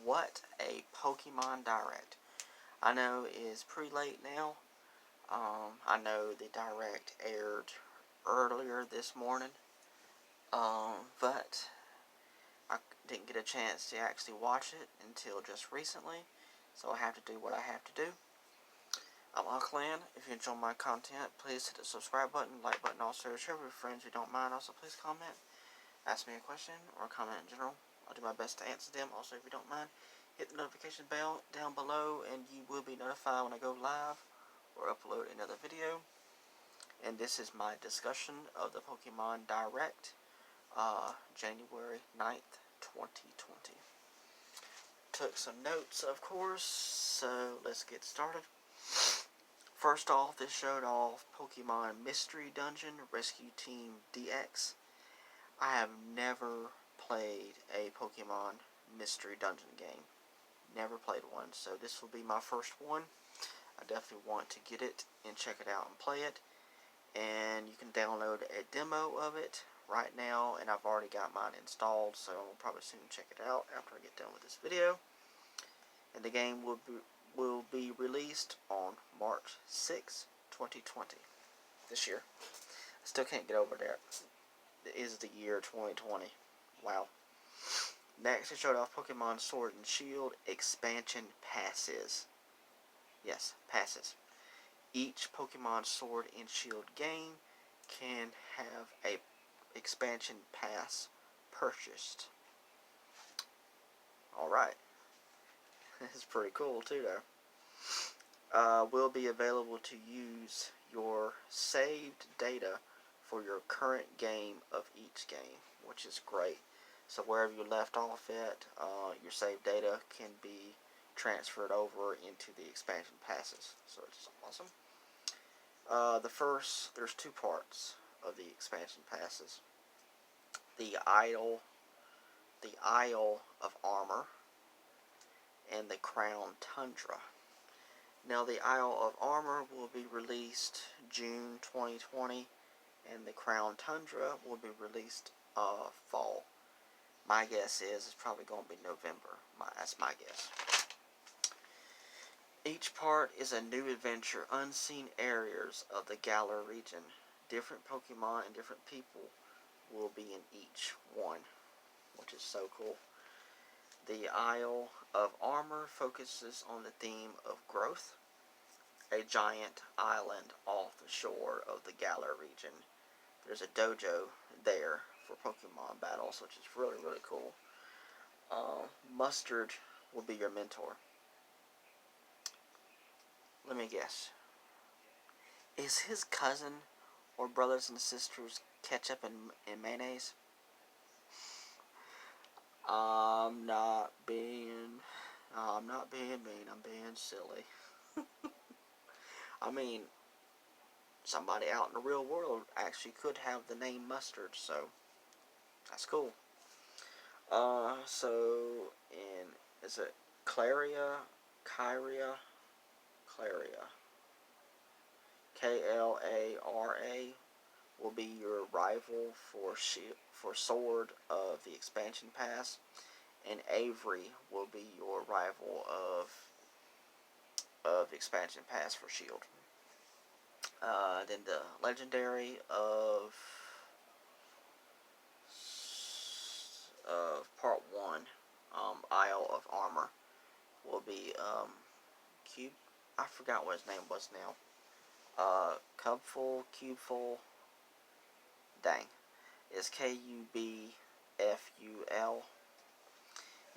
what a Pokemon Direct. I know it is pretty late now. I know the Direct aired earlier this morning, but I didn't get a chance to actually watch it until just recently, so I have to do what I have to do. I'm Auckland. If you enjoy my content, please hit the subscribe button, like button, also share with friends who don't mind. Also, please comment, ask me a question, or comment in general. I'll do my best to answer them. Also, if you don't mind, hit the notification bell down below, and you will be notified when I go live or upload another video. And this is my discussion of the Pokemon Direct, January 9th, 2020. Took some notes, of course, so let's get started. First off, this showed off Pokemon Mystery Dungeon Rescue Team DX. I have never played a Pokemon Mystery Dungeon game. Never played one, so this will be my first one. I definitely want to get it and check it out and play it. And you can download a demo of it right now, and I've already got mine installed, so I'll probably soon check it out after I get done with this video. And the game will be released on March 6, 2020, this year. I still can't get over there. It is the year 2020. Wow. Next, it showed off Pokemon Sword and Shield expansion passes. Yes, passes. Each Pokemon Sword and Shield game can have a expansion pass purchased. Alright. This is pretty cool too, though. Will be available to use your saved data for your current game of each game, which is great. So wherever you left off at, your saved data can be transferred over into the expansion passes. So it's awesome. There's two parts of the expansion passes. The Isle of Armor and the Crown Tundra. Now, the Isle of Armor will be released June 2020, and the Crown Tundra will be released fall. My guess is it's probably going to be November. That's my guess. Each part is a new adventure, unseen areas of the Galar region. Different Pokemon and different people will be in each one, which is so cool. The Isle of Armor focuses on the theme of growth. A giant island off the shore of the Galar region. There's a dojo there for Pokemon battles, which is really, really cool. Mustard will be your mentor. Let me guess. Is his cousin or brothers and sisters ketchup and mayonnaise? I'm not being mean. I'm being silly. I mean, somebody out in the real world actually could have the name Mustard, so that's cool. Is it Claria? Klara will be your rival for Sword of the expansion pass, and Avery will be your rival of expansion pass for Shield. Then the legendary of part 1, Isle of Armor, will be Cube. I forgot what his name was now. Cubeful. Dang. It's Kubful.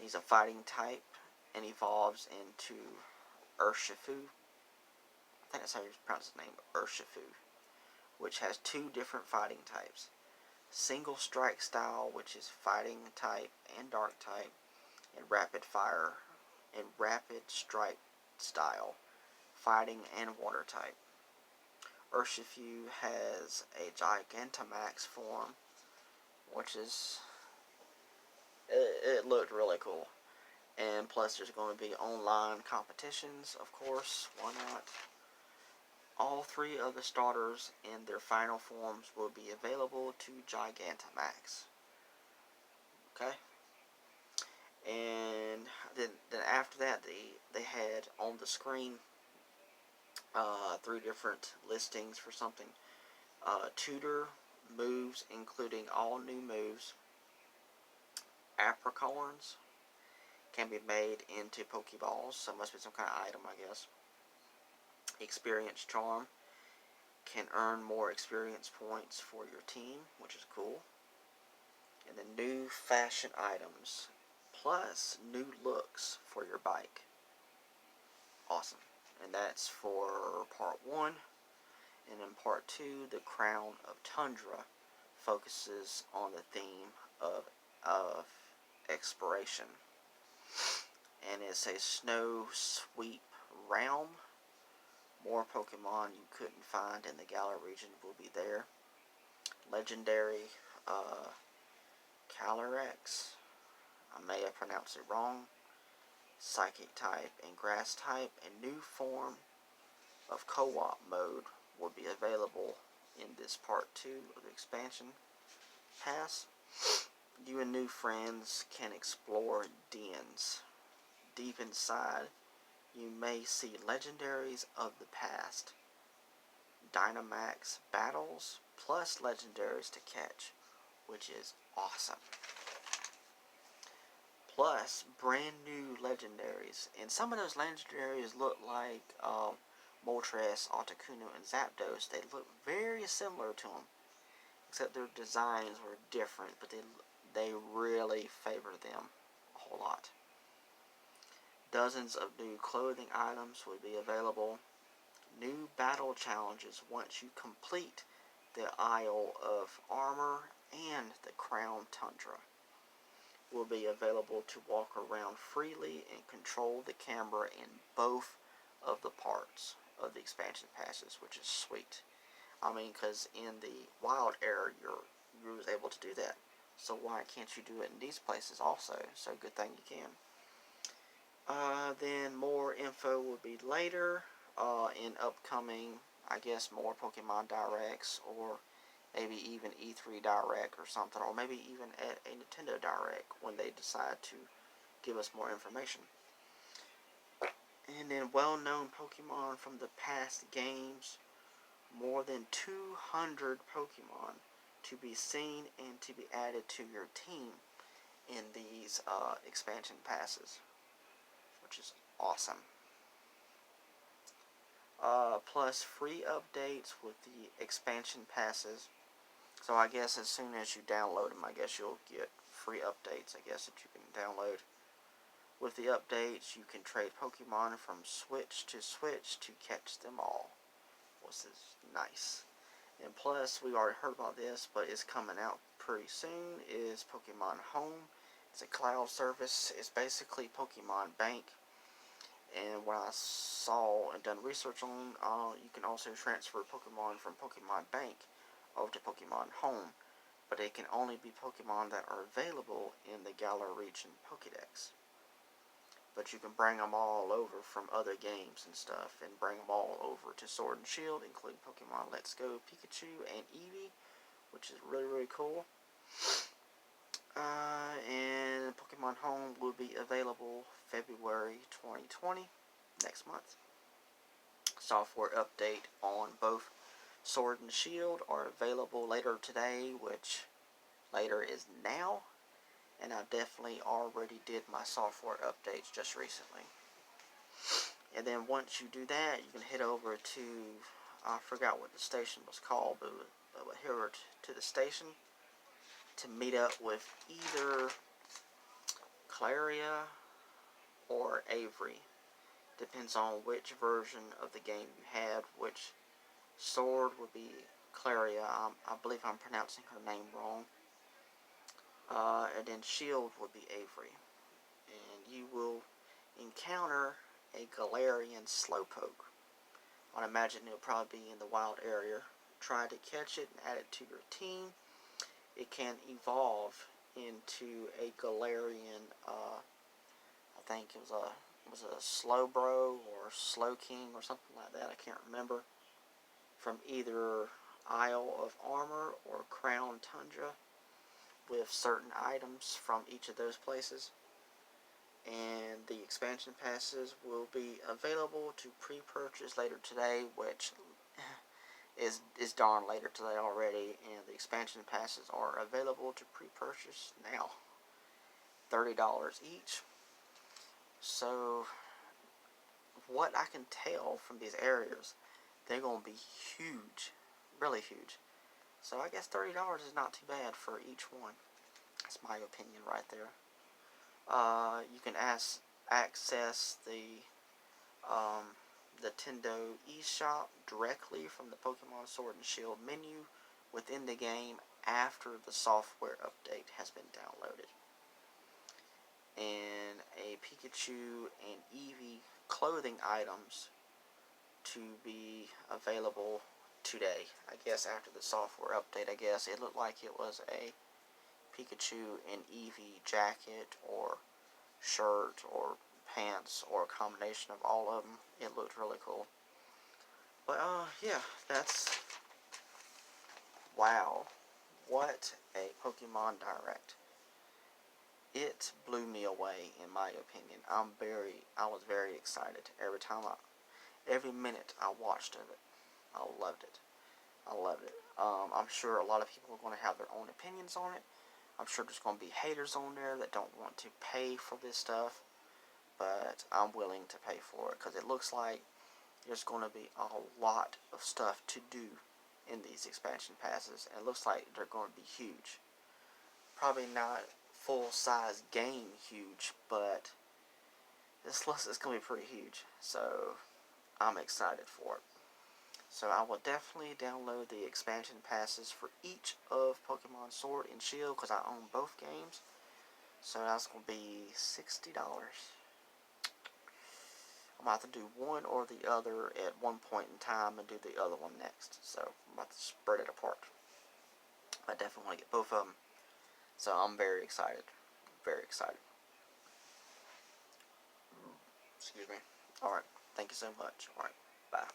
He's a fighting type and evolves into Urshifu. I think that's how you pronounce his name, Urshifu, which has two different fighting types. Single strike style, which is fighting type and dark type, and rapid fire and rapid strike style, fighting and water type. Urshifu has a Gigantamax form, which is, it looked really cool. And plus there's going to be online competitions, of course, why not? All three of the starters in their final forms will be available to Gigantamax. Okay? And then they had on the screen 3 different listings for something. Tutor moves, including all new moves. Apricorns can be made into Pokeballs, so it must be some kind of item, I guess. Experience Charm can earn more experience points for your team, which is cool. And the new fashion items, plus new looks for your bike. Awesome. And that's for part 1. And in part 2, the Crown of Tundra focuses on the theme of exploration. And it's a snow sweep realm. More Pokemon you couldn't find in the Galar region will be there. Legendary Calyrex, I may have pronounced it wrong. Psychic type and grass type. A new form of co-op mode will be available in this part 2 of the expansion pass. You and new friends can explore dens. Deep inside, you may see legendaries of the past, Dynamax battles, plus legendaries to catch, which is awesome. Plus, brand new legendaries. And some of those legendaries look like Moltres, Articuno, and Zapdos. They look very similar to them, except their designs were different, but they really favor them a whole lot. Dozens of new clothing items will be available. New battle challenges once you complete the Isle of Armor and the Crown Tundra will be available to walk around freely and control the camera in both of the parts of the expansion passes, which is sweet. I mean, because in the wild area, you was able to do that. So why can't you do it in these places also? So good thing you can. Then more info will be later in upcoming, I guess, more Pokemon Directs, or maybe even E3 Direct or something, or maybe even at a Nintendo Direct when they decide to give us more information. And then well-known Pokemon from the past games, more than 200 Pokemon to be seen and to be added to your team in these expansion passes, which is awesome. Plus free updates with the expansion passes. So I guess as soon as you download them, I guess you'll get free updates, I guess, that you can download. With the updates, you can trade Pokemon from Switch to catch them all, which is nice. And plus, we already heard about this, but it's coming out pretty soon, is Pokemon Home. It's a cloud service. It's basically Pokemon Bank. And what I saw and done research on, you can also transfer Pokemon from Pokemon Bank over to Pokemon Home, but it can only be Pokemon that are available in the Galar region Pokédex. But you can bring them all over from other games and stuff, and bring them all over to Sword and Shield, including Pokemon Let's Go, Pikachu, and Eevee, which is really, really cool. And Pokemon Home will be available February 2020, next month. Software update on both Sword and Shield are available later today, which later is now. And I definitely already did my software updates just recently. And then once you do that, you can head over to, I forgot what the station was called, but head over to the station to meet up with either Claria or Avery. Depends on which version of the game you have. Which Sword would be Claria. I believe I'm pronouncing her name wrong. And then Shield would be Avery. And you will encounter a Galarian Slowpoke. I'd imagine it'll probably be in the wild area. Try to catch it and add it to your team. It can evolve into a Galarian, I think it was a Slowbro or Slowking or something like that, I can't remember, from either Isle of Armor or Crown Tundra, with certain items from each of those places. and the expansion passes will be available to pre-purchase later today, which is darn later today already, and the expansion passes are available to pre-purchase now. $30 each. So what I can tell from these areas, they're going to be huge, really huge. So I guess $30 is not too bad for each one. That's my opinion right there. You can access the Nintendo eShop directly from the Pokemon Sword and Shield menu within the game after the software update has been downloaded. And a Pikachu and Eevee clothing items to be available today. I guess after the software update, I guess it looked like it was a Pikachu and Eevee jacket or shirt or pants or a combination of all of them. It looked really cool. But yeah, that's wow. What a Pokemon Direct. It blew me away, in my opinion. I was very excited every minute I watched of it. I loved it. I'm sure a lot of people are going to have their own opinions on it. I'm sure there's going to be haters on there that don't want to pay for this stuff, but I'm willing to pay for it because it looks like there's going to be a lot of stuff to do in these expansion passes, and it looks like they're going to be huge. Probably not full-size game huge, but it's going to be pretty huge, so I'm excited for it. So I will definitely download the expansion passes for each of Pokemon Sword and Shield because I own both games. So that's going to be $60. I'm about to do one or the other at one point in time and do the other one next. So I'm about to spread it apart. I definitely want to get both of them. So I'm very excited. Very excited. Excuse me. Alright. Thank you so much. Alright. Bye.